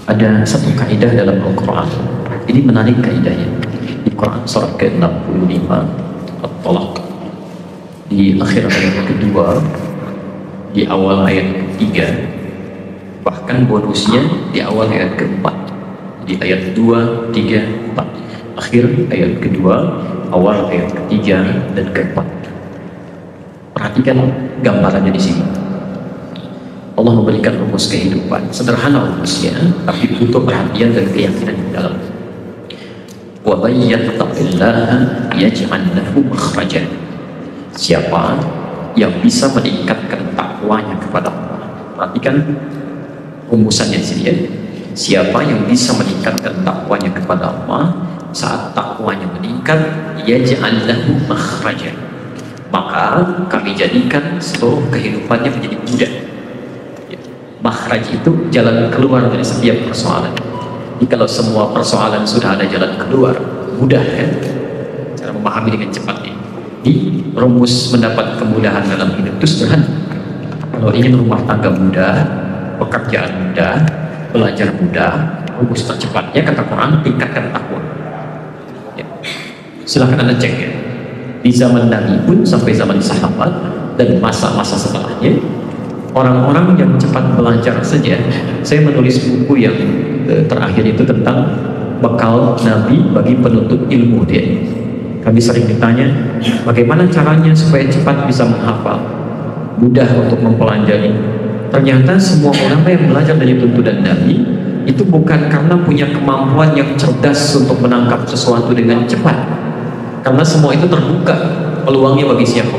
Ada satu kaidah dalam Al-Quran. Ini menarik kaidahnya. Di Quran surat ke-65 At-Talaq, di akhir ayat kedua, di awal ayat ketiga, bahkan bonusnya di awal ayat keempat, di ayat 2, 3, 4, akhir ayat kedua, awal ayat ketiga dan keempat. Perhatikan gambarannya di sini. Allah memberikan rumus kehidupan, sederhana rumusnya, tapi butuh perhatian dan keyakinan di dalam. Wa may yattaqillaha yaj'al lahu makhrajan. Siapa yang bisa meningkatkan takwanya kepada Allah? Perhatikan rumusannya di sini ya. Siapa yang bisa meningkatkan takwanya kepada Allah, saat takwanya meningkat, yaj'al lahu makhrajan, maka kami jadikan seluruh kehidupannya menjadi mudah. Makhraj itu jalan keluar dari setiap persoalan. Jadi kalau semua persoalan sudah ada jalan keluar, mudah kan? Cara memahami dengan cepat ini. Di rumus mendapat kemudahan dalam hidup itu sederhana. Kalau ingin rumah tangga mudah, pekerjaan mudah, belajar mudah, rumus tercepatnya kata Quran, tingkatkan takwa. Ya. Silahkan Anda cek ya. Di zaman Nabi pun sampai zaman sahabat dan masa-masa setelahnya, orang-orang yang cepat belajar saja. Saya menulis buku yang terakhir itu tentang bekal Nabi bagi penuntut ilmu dia. Kami sering ditanya, bagaimana caranya supaya cepat bisa menghafal, mudah untuk mempelajari. Ternyata semua ulama yang belajar dari tuntunan Nabi itu bukan karena punya kemampuan yang cerdas untuk menangkap sesuatu dengan cepat, karena semua itu terbuka peluangnya bagi siapa.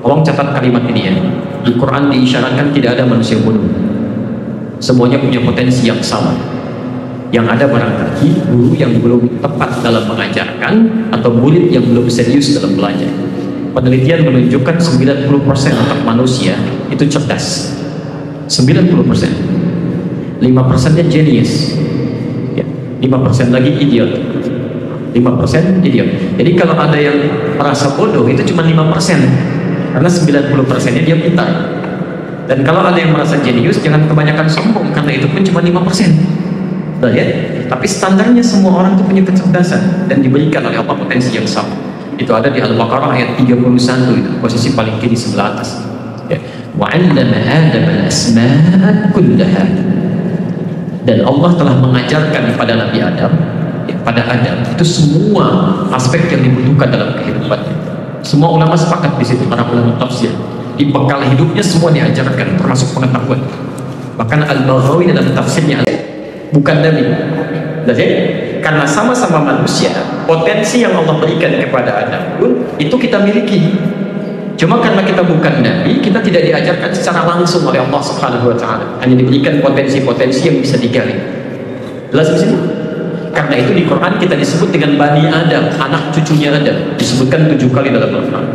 Tolong catat kalimat ini ya. Di Quran diisyaratkan tidak ada manusia bodoh. Semuanya punya potensi yang sama. Yang ada barangkali guru yang belum tepat dalam mengajarkan, atau murid yang belum serius dalam belajar. Penelitian menunjukkan 90% otak manusia itu cerdas. 90%. 5%-nya genius. Ya, 5% lagi idiot. 5% idiot. Jadi kalau ada yang merasa bodoh, itu cuma 5%. Karena 90%-nya dia pintar. Dan kalau ada yang merasa jenius, jangan kebanyakan sombong, karena itu pun cuma 5%. Nah, ya? Tapi standarnya semua orang itu punya kecerdasan dan diberikan oleh Allah potensi yang sama. Itu ada di Al-Baqarah ayat 31, itu posisi paling kiri sebelah atas. Ya. وَعَلَّمَ آدَمَ الْأَسْمَاءَ كُلَّهَا. Dan Allah telah mengajarkan kepada Nabi Adam, ya, pada Adam itu semua aspek yang dibutuhkan dalam kehidupannya. Semua ulama sepakat di situ, para ulama tafsir. Di bekal hidupnya semua diajarkan, termasuk pengetahuan. Bahkan Al-Baghawi dalam tafsirnya, bukan Nabi. Jadi, karena sama-sama manusia, potensi yang Allah berikan kepada Adam pun itu kita miliki. Cuma karena kita bukan Nabi, kita tidak diajarkan secara langsung oleh Allah Subhanahu Wa Taala. Hanya diberikan potensi-potensi yang bisa digali. Jelas di sini? Karena itu di Quran kita disebut dengan Bani Adam, anak cucunya Adam, disebutkan 7 kali dalam Al-Quran.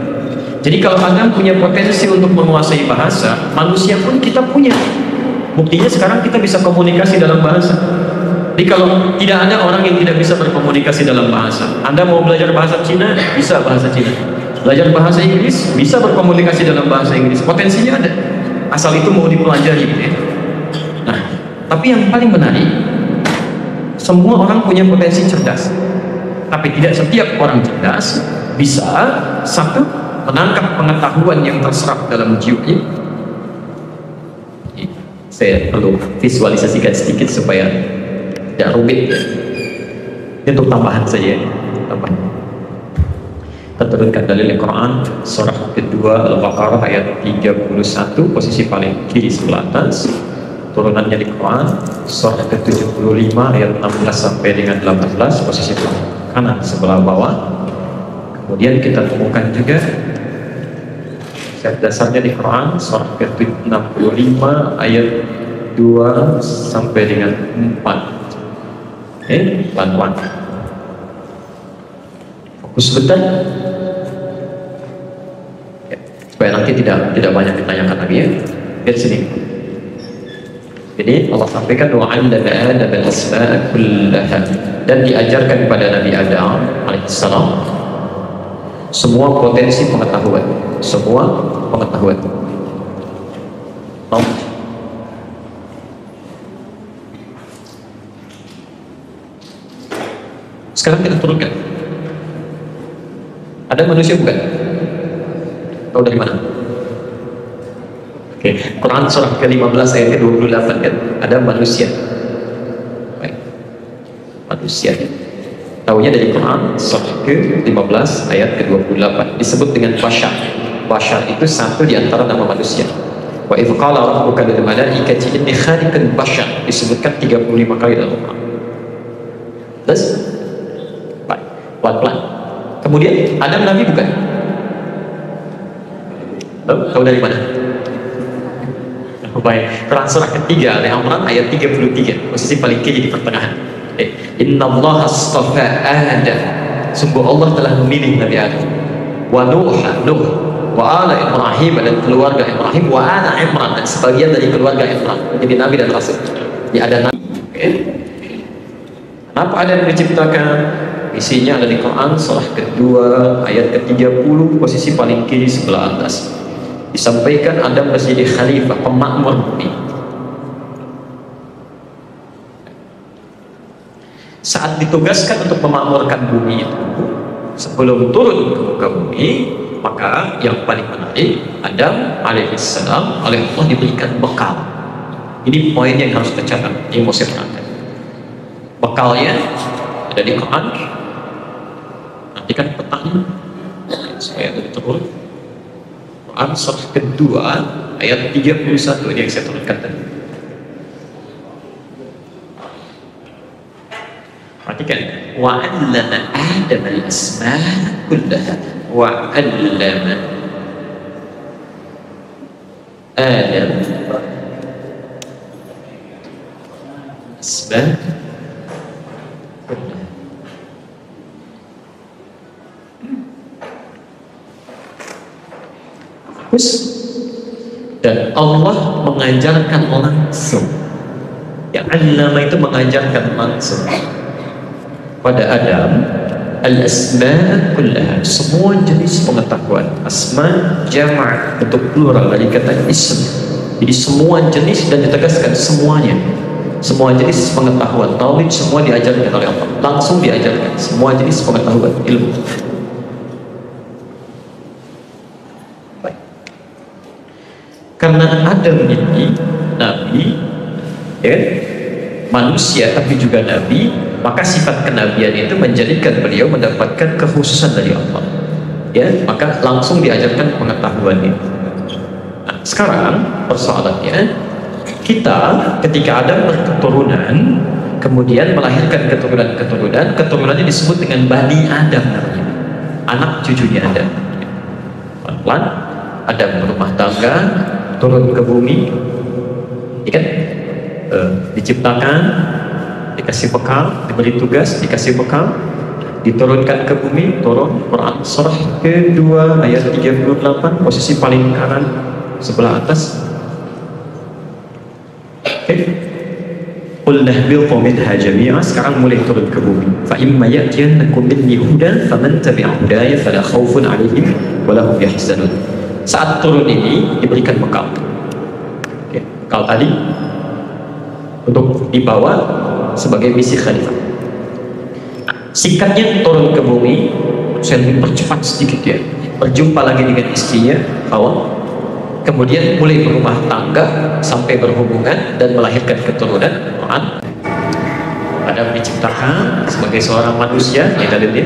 Jadi kalau Adam punya potensi untuk menguasai bahasa, manusia pun kita punya. Buktinya sekarang kita bisa komunikasi dalam bahasa. Jadi kalau tidak ada orang yang tidak bisa berkomunikasi dalam bahasa, Anda mau belajar bahasa Cina, bisa bahasa Cina. Belajar bahasa Inggris, bisa berkomunikasi dalam bahasa Inggris. Potensinya ada, asal itu mau dipelajari gitu ya. Nah, tapi yang paling menarik, semua orang punya potensi cerdas, tapi tidak setiap orang cerdas bisa satu menangkap pengetahuan yang terserap dalam jiwanya. Saya perlu visualisasikan sedikit supaya tidak rumit ya. Ini untuk tambahan saja. Kita turunkan dalil Al-Quran surah kedua Al-Baqarah ayat 31, posisi paling kiri sebelah atas. Turunannya di Quran surah ke-75 ayat 16 sampai dengan 18, posisi kanan sebelah bawah. Kemudian kita temukan juga set dasarnya di Quran surah ke-65 ayat 2 sampai dengan 4. Pelan-pelan. Fokus sebentar. Ya, supaya nanti tidak banyak ditanyakan lagi ya. Lihat sini. Jadi Allah sampaikan wa'allama Adam al-asma'a kullaha, dan diajarkan kepada Nabi Adam alaihissalam semua potensi pengetahuan, semua pengetahuan. Sekarang kita turunkan. Ada manusia bukan? Tahu dari mana? Oke, Quran surah ke-15 ayat ke-28 kan, ada manusia. Baik. Manusia. Taunya dari Quran surah ke-15 ayat ke-28 disebut dengan bashar. Bashar itu satu di antara nama manusia. Wa idz qala rabbuka lil malaikati inni khaliqun bashar, disebutkan 35 kali dalam Quran. Terus baik, pelan-pelan. Kemudian Adam Nabi bukan? Tahu dari mana? Baik, Quran surah ketiga Al-Imran ayat 33, posisi paling kiri di pertengahan. Innallaha astafa Adam, sungguh Allah telah memilih Nabi Adam, wa Nuh, wa ala Ibrahim, dan keluarga Ibrahim, wa ana Imran, dan sebagian dari keluarga Imran, jadi Nabi dan Rasul. Ya, ada Nabi. Kenapa Adam diciptakan? Isinya ada di Quran surah kedua ayat ke-30, posisi paling kiri sebelah atas. Disampaikan Adam menjadi khalifah, pemakmur bumi. Saat ditugaskan untuk memakmurkan bumi itu, sebelum turun ke muka bumi, maka yang paling menarik, Adam alaihissalam oleh Allah diberikan bekal. Ini poin yang harus tercatat, yang mau saya terangkan. Bekalnya ada di Quran. Nanti kan petanya supaya ada turun. Quran surah kedua ayat 31 ini yang saya turunkan tadi. Perhatikan, wa 'allama Adam al-asma' kullaha, wa 'allama Adam asma' kullaha. Dan Allah mengajarkan langsung. Ya, allama itu mengajarkan langsung pada Adam al-asma' kullaha, semua jenis pengetahuan. Asma' jama' untuk plural dari kata ism, jadi semua jenis, dan ditegaskan semuanya, semua jenis pengetahuan, knowledge, semua diajarkan oleh Allah, langsung diajarkan semua jenis pengetahuan, ilmu. Baik. Karena Adam ini nabi, ya, manusia tapi juga nabi, maka sifat kenabian itu menjadikan beliau mendapatkan kekhususan dari Allah, ya, maka langsung diajarkan pengetahuan ini. Nah, sekarang persoalannya, kita ketika Adam berketurunan, kemudian melahirkan keturunannya disebut dengan Bani Adam namanya, anak cucunya Adam. Pelan-pelan Adam berumah tangga, turun ke bumi, ya kan? Diciptakan, dikasih bekal, diberi tugas, dikasih bekal, diturunkan ke bumi, turun. Quran surah kedua ayat 38, posisi paling kanan sebelah atas. Qul nahbitu minha jami'a, sekarang mulai turun ke bumi. Fa imma ya'tiyannakum minni hudan faman tabi'a hudaya fala khaufun 'alaihim wa lahum yahzanun. Saat turun ini diberikan bekal. Oke, bekal tadi untuk dibawa sebagai misi khalifah. Singkatnya, turun ke bumi, saya lebih percepat sedikit ya, berjumpa lagi dengan istrinya Hawa, kemudian mulai berumah tangga sampai berhubungan dan melahirkan keturunan. Adam diciptakan sebagai seorang manusia, ini dalilnya,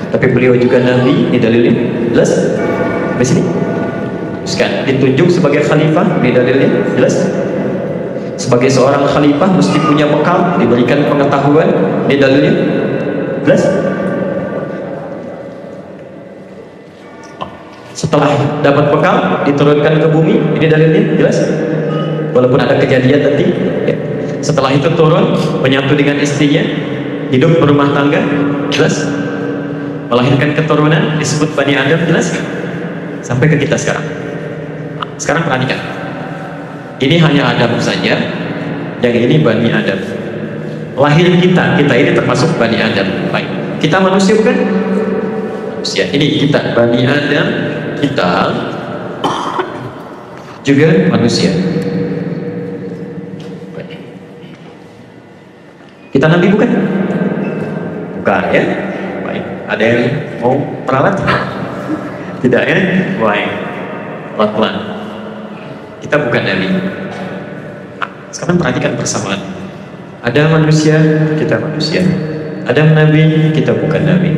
tapi beliau juga nabi, ini dalilnya, jelas di sini. Sekarang ditunjuk sebagai khalifah, ini dalilnya, jelas. Sebagai seorang khalifah mesti punya bekal, diberikan pengetahuan, ini dalilnya, jelas. Setelah dapat bekal, diturunkan ke bumi, ini dalilnya, jelas. Walaupun ada kejadian tadi, ya. Setelah itu turun, menyatu dengan istrinya, hidup berumah tangga, jelas. Melahirkan keturunan, disebut Bani Adam, jelas. Sampai ke kita sekarang. Nah, sekarang perhatikan. Ini hanya Adam saja, yang ini Bani Adam. Lahir kita ini termasuk Bani Adam. Baik, kita manusia bukan? Manusia. Ini kita Bani Adam, kita juga manusia. Baik. Kita nabi bukan? Bukan ya? Baik. Ada yang mau peralat? Tidak ya? Baik. Pelan-pelan. Kita bukan nabi. Sekarang perhatikan persamaan. Ada manusia, kita manusia. Ada nabi, kita bukan nabi.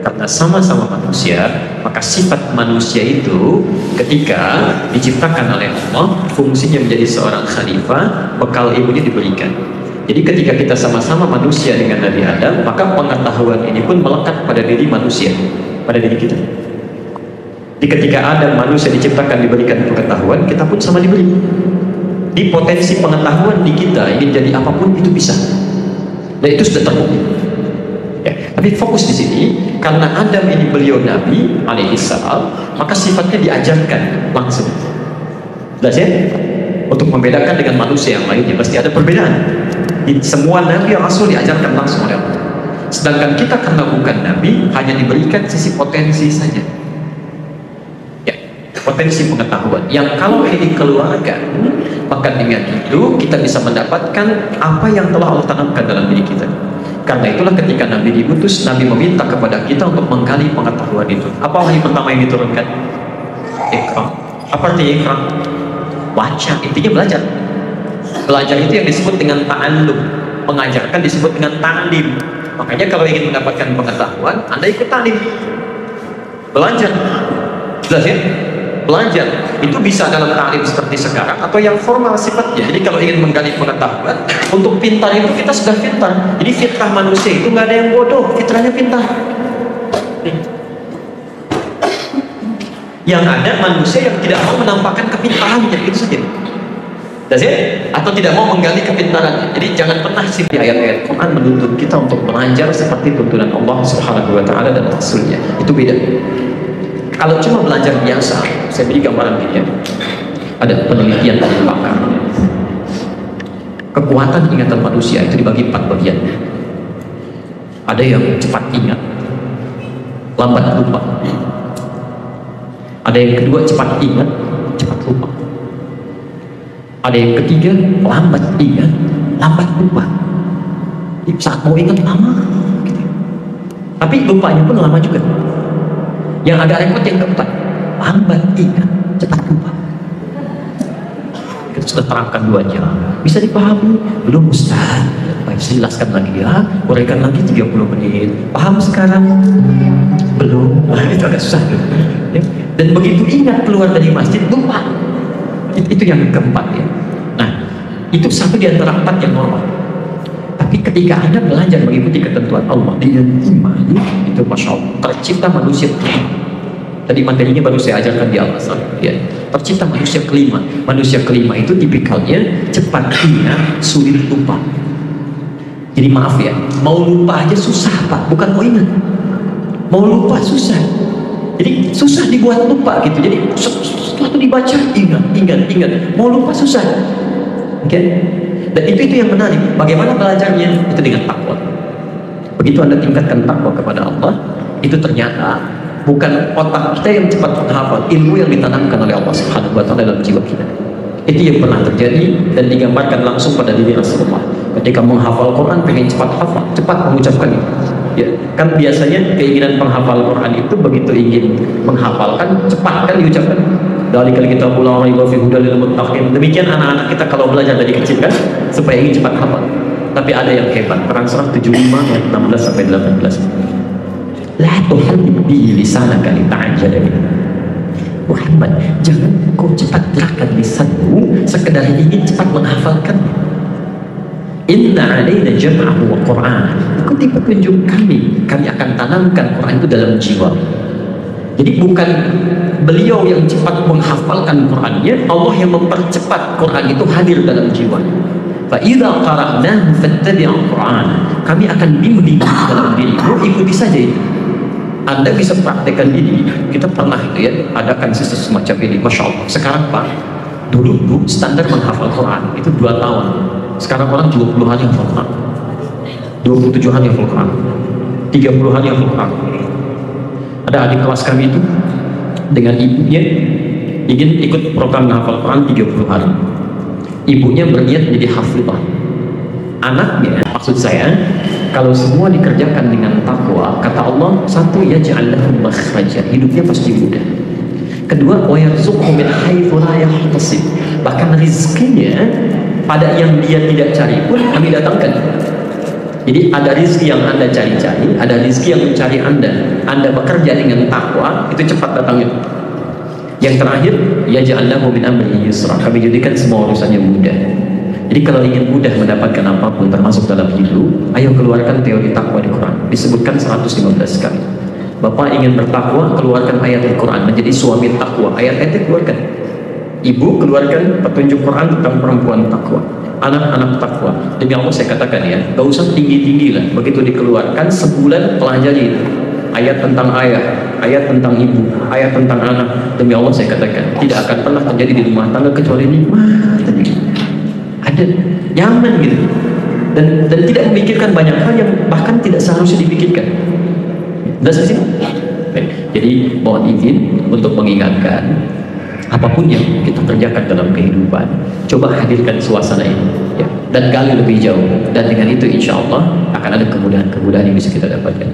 Karena sama-sama manusia, maka sifat manusia itu ketika diciptakan oleh Allah, fungsinya menjadi seorang khalifah, bekal ilmunya diberikan. Jadi ketika kita sama-sama manusia dengan Nabi Adam, maka pengetahuan ini pun melekat pada diri manusia, pada diri kita. Jadi ketika Adam manusia diciptakan diberikan pengetahuan, kita pun sama diberi. Di potensi pengetahuan di kita ingin jadi apapun itu bisa, dan itu sudah terbukti. Ya, tapi fokus di sini karena Adam ini beliau Nabi alaihissalam, maka sifatnya diajarkan langsung. Jelas ya? Untuk membedakan dengan manusia yang lainnya pasti ada perbedaan. Semua Nabi Rasul diajarkan langsung oleh Allah. Sedangkan kita karena bukan Nabi hanya diberikan sisi potensi saja. Ya, potensi pengetahuan. Yang kalau ini dikeluarkan, maka dengan itu kita bisa mendapatkan apa yang telah Allah tanamkan dalam diri kita. Karena itulah ketika Nabi diutus, Nabi meminta kepada kita untuk menggali pengetahuan itu. Apa wahyu pertama yang diturunkan? Iqra. Apa artinya Iqra? Baca, intinya belajar. Belajar itu yang disebut dengan ta'allum. Mengajarkan disebut dengan ta'lim. Makanya kalau ingin mendapatkan pengetahuan, Anda ikut ta'lim. Belajar. Jelas ya? Belajar itu bisa dalam ta'lim seperti sekarang atau yang formal sifatnya. Jadi kalau ingin menggali pengetahuan, untuk pintar itu kita sudah pintar. Jadi fitrah manusia itu nggak ada yang bodoh, fitrahnya pintar. Yang ada manusia yang tidak mau menampakkan kepintarannya, itu saja. Atau tidak mau menggali kepintarannya. Jadi jangan pernah sih di ayat-ayat Quran menuntut kita untuk belajar seperti tuntunan Allah Subhanahu wa Ta'ala dan Rasulnya. Itu beda. Kalau cuma belajar biasa, saya beri gambaran gini ya. Ada penelitian dari pakar. Kekuatan ingatan manusia itu dibagi 4 bagian. Ada yang cepat ingat, lambat lupa. Ada yang kedua cepat ingat, cepat lupa. Ada yang ketiga lambat ingat, lambat lupa. Saat mau ingat lama, gitu. Tapi lupanya pun lama juga. Yang agak repot yang keempat, lambat ingat, cepat lupa. Kita sudah terangkan 2 jam, bisa dipahami? Belum Ustaz? Baik, saya jelaskan lagi ya, uraikan lagi 30 menit. Paham sekarang? Belum. Nah, itu agak susah. Ya. Dan begitu ingat keluar dari masjid, lupa. Itu yang keempat ya. Nah, itu satu di antara 4 yang normal. Tapi ketika Anda belajar mengikuti ketentuan Allah dengan iman, itu Masya Allah, tercipta manusia kelima. Tadi materinya baru saya ajarkan di awal ya. Tercipta manusia kelima. Manusia kelima itu tipikalnya cepat ingat, sulit lupa. Jadi maaf ya, mau lupa aja susah Pak, bukan mau ingat. Mau lupa susah. Jadi susah dibuat lupa gitu. Jadi sesuatu dibaca ingat. Mau lupa susah. Oke? Dan itu yang menarik. Bagaimana belajarnya? Itu dengan takwa. Begitu Anda tingkatkan takwa kepada Allah, itu ternyata bukan otak kita yang cepat menghafal, ilmu yang ditanamkan oleh Allah Subhanahu wa Ta'ala dalam jiwa kita. Itu yang pernah terjadi dan digambarkan langsung pada diri Rasulullah. Ketika menghafal Quran, pengen cepat hafal, cepat mengucapkan itu. Ya, kan biasanya keinginan penghafal Quran itu begitu ingin menghafalkan, cepat kan diucapkan. Dari kali kita pulang raiba fi hudal lil muttaqin. Demikian anak-anak kita kalau belajar dari kecil kan, supaya ingin cepat hafal. Tapi ada yang hebat. Perang surah 75 ayat 16 sampai 18. La tuhaddid bihi lisanaka lita'ajjala bihi. Muhammad, jangan kau cepat gerakkan lisanmu sekedar ingin cepat menghafalkannya. Inna alaina jam'ahu wa Qur'an. Ikuti petunjuk kami akan tanamkan Quran itu dalam jiwa. Jadi bukan beliau yang cepat menghafalkan Qurannya, Allah yang mempercepat Quran itu hadir dalam jiwa. Fa idza qara'nahu fattabi' Qur'an. Kami akan bimbing dalam dirimu, ikuti saja itu. Anda bisa praktekkan ini. Kita pernah itu ya, adakan sistem semacam ini. Masya Allah. Sekarang Pak, dulu standar menghafal Quran itu 2 tahun. Sekarang orang 20 hari hafal Quran, 27 hari hafal Quran, 30 hari hafal Quran. Ada adik kelas kami itu dengan ibunya ingin ikut program menghafal Quran 30 hari. Ibunya berniat menjadi hafizah. Anaknya, maksud saya, kalau semua dikerjakan dengan kata Allah, satu, yaj'al lahu makhraja, hidupnya pasti mudah. Kedua, wa yarzuqhu min haitsu la yahtasib, bahkan rezekinya pada yang dia tidak cari pun kami datangkan. Jadi ada rezeki yang Anda cari-cari, ada rezeki yang mencari Anda. Anda bekerja dengan takwa, itu cepat datangnya. Yang terakhir, yaj'al lahu min amrihi yusra, kami jadikan semua urusannya mudah. Jadi kalau ingin mudah mendapatkan apapun termasuk dalam hidup, ayo keluarkan teori takwa di Quran. Disebutkan 115 kali. Bapak ingin bertakwa, keluarkan ayat Al-Quran, menjadi suami takwa. Ayat-ayatnya keluarkan. Ibu keluarkan petunjuk Quran tentang perempuan takwa, anak-anak takwa. Demi Allah saya katakan ya, gak usah tinggi-tinggi lah. Begitu dikeluarkan, sebulan pelajari ayat tentang ayah, ayat tentang ibu, ayat tentang anak. Demi Allah saya katakan, tidak akan pernah terjadi di rumah tangga kecuali nikmat. Ada nyaman gitu, dan tidak memikirkan banyak hal yang bahkan tidak seharusnya dipikirkan. Sudah selesai? Baik. Jadi mohon izin untuk mengingatkan, apapun yang kita kerjakan dalam kehidupan, coba hadirkan suasana ini ya, dan gali lebih jauh, dan dengan itu insya Allah akan ada kemudahan-kemudahan yang bisa kita dapatkan.